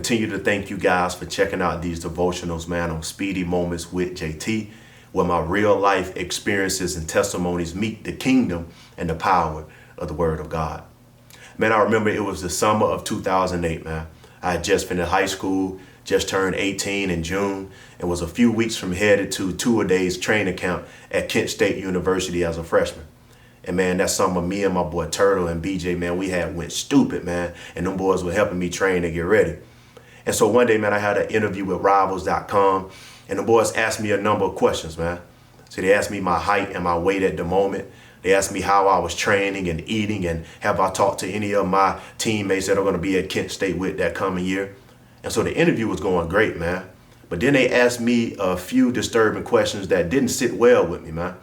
continue to thank you guys for checking out these devotionals, man, on Speedy Moments with JT, where my real life experiences and testimonies meet the kingdom and the power of the Word of God. Man, I remember it was the summer of 2008, man. I had just finished high school, just turned 18 in June, and was a few weeks from headed to two-a-days training camp at Kent State University as a freshman. And man, that summer, me and my boy Turtle and BJ, man, we had went stupid, man. And them boys were helping me train to get ready. And so one day, man, I had an interview with Rivals.com, and the boys asked me a number of questions, man. So they asked me my height and my weight at the moment. They asked me how I was training and eating, and have I talked to any of my teammates that are going to be at Kent State with that coming year. And so the interview was going great, man. But then they asked me a few disturbing questions that didn't sit well with me, man.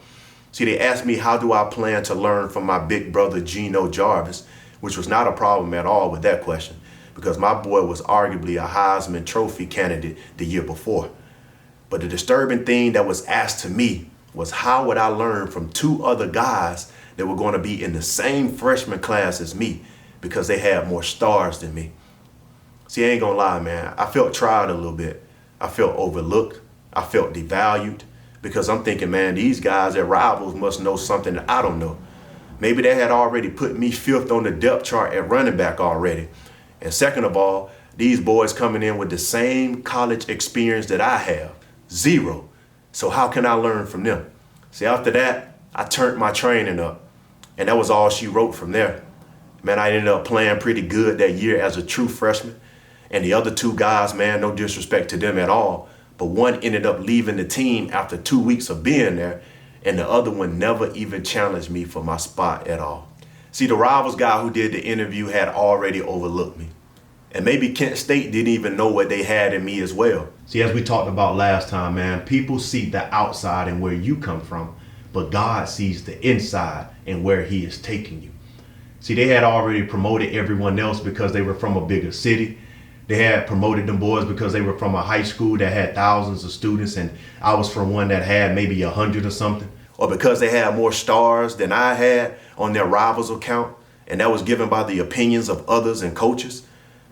See, they asked me, how do I plan to learn from my big brother, Gino Jarvis, which was not a problem at all with that question, because my boy was arguably a Heisman Trophy candidate the year before. But the disturbing thing that was asked to me was, how would I learn from two other guys that were going to be in the same freshman class as me because they had more stars than me? See, I ain't gonna lie, man. I felt tried a little bit. I felt overlooked. I felt devalued. Because I'm thinking, man, these guys at Rivals must know something that I don't know. Maybe they had already put me fifth on the depth chart at running back already. And second of all, these boys coming in with the same college experience that I have, zero. So how can I learn from them? See, after that, I turned my training up. And that was all she wrote from there. Man, I ended up playing pretty good that year as a true freshman. And the other two guys, man, no disrespect to them at all, but one ended up leaving the team after 2 weeks of being there, and the other one never even challenged me for my spot at all. See, the Rivals guy who did the interview had already overlooked me. And maybe Kent State didn't even know what they had in me as well. See, as we talked about last time, man, people see the outside and where you come from, but God sees the inside and where he is taking you. See, they had already promoted everyone else because they were from a bigger city. They had promoted them boys because they were from a high school that had thousands of students, and I was from one that had maybe 100 or something. Or because they had more stars than I had on their Rivals account, and that was given by the opinions of others and coaches.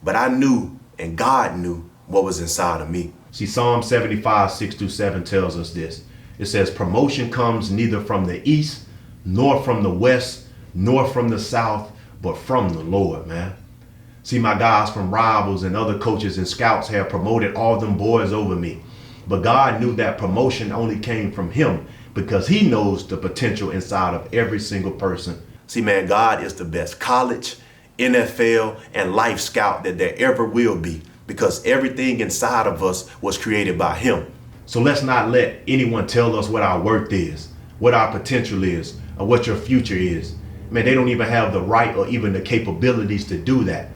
But I knew, and God knew, what was inside of me. See, Psalm 75, 6-7 tells us this. It says, promotion comes neither from the east, nor from the west, nor from the south, but from the Lord, man. See, my guys from Rivals and other coaches and scouts have promoted all them boys over me. But God knew that promotion only came from him because he knows the potential inside of every single person. See, man, God is the best college, NFL, and life scout that there ever will be, because everything inside of us was created by him. So let's not let anyone tell us what our worth is, what our potential is, or what your future is. Man, they don't even have the right or even the capabilities to do that.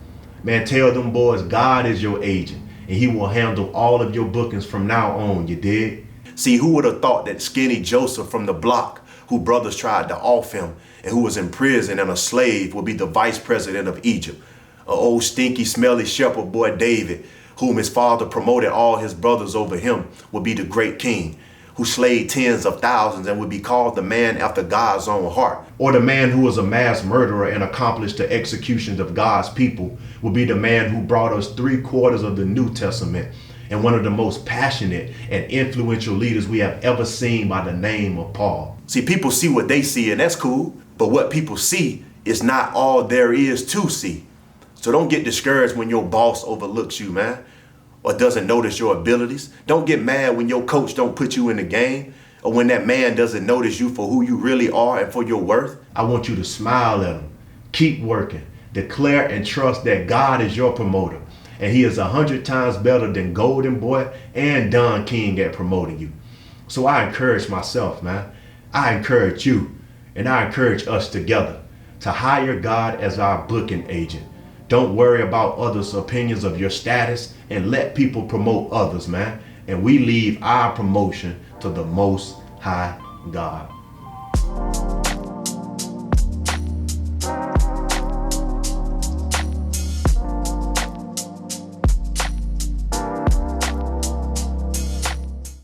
Man, tell them boys God is your agent, and he will handle all of your bookings from now on, you dig? See, who would have thought that skinny Joseph from the block, who brothers tried to off him, and who was in prison and a slave, would be the vice president of Egypt? An old stinky, smelly shepherd boy David, whom his father promoted all his brothers over him, would be the great king, who slayed tens of thousands and would be called the man after God's own heart. Or the man who was a mass murderer and accomplished the executions of God's people would be the man who brought us 3/4 of the New Testament, and one of the most passionate and influential leaders we have ever seen, by the name of Paul. See, people see what they see, and that's cool, but what people see is not all there is to see. So don't get discouraged when your boss overlooks you, man, or doesn't notice your abilities. Don't get mad when your coach don't put you in the game, or when that man doesn't notice you for who you really are and for your worth. I want you to smile at him. Keep working. Declare and trust that God is your promoter, and he is 100 times better than Golden Boy and Don King at promoting you. So I encourage myself, man. I encourage you, and I encourage us together to hire God as our booking agent. Don't worry about others' opinions of your status, and let people promote others, man. And we leave our promotion to the Most High God.